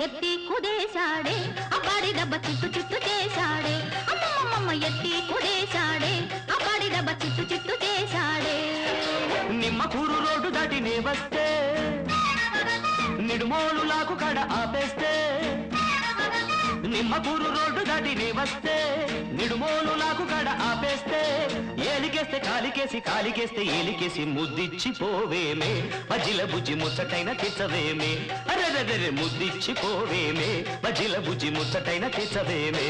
ఎత్తి కుదేశాడే అబ్బాడి దెబ్బ చిట్టు చిట్టు చేశాడే అమ్మమ్మ ఎత్తి కుదేశాడే అబ్బాడి దెబ్బ చిట్టు చిట్టు చేశాడే నిమ్మకూరు రోడ్డు దాటి నే వస్తే నిడుమోలు లాకు కడ ఆపేస్తే నిమ్మకూరు రోడ్డు దాటి నే వస్తే నిడుమోలు లాకు కడ ఆపేస్తే ఏలికేస్తే కాలికేసి కాలికేస్తే ఏలికేసి ముద్దిచ్చి పోవేమే బజ్జిల బుజ్జి ముచ్చటైన తెచ్చవేమే అరెరెరె ముద్దిచ్చి పోవేమే బజ్జిల బుజ్జి ముచ్చటైన తెచ్చవేమే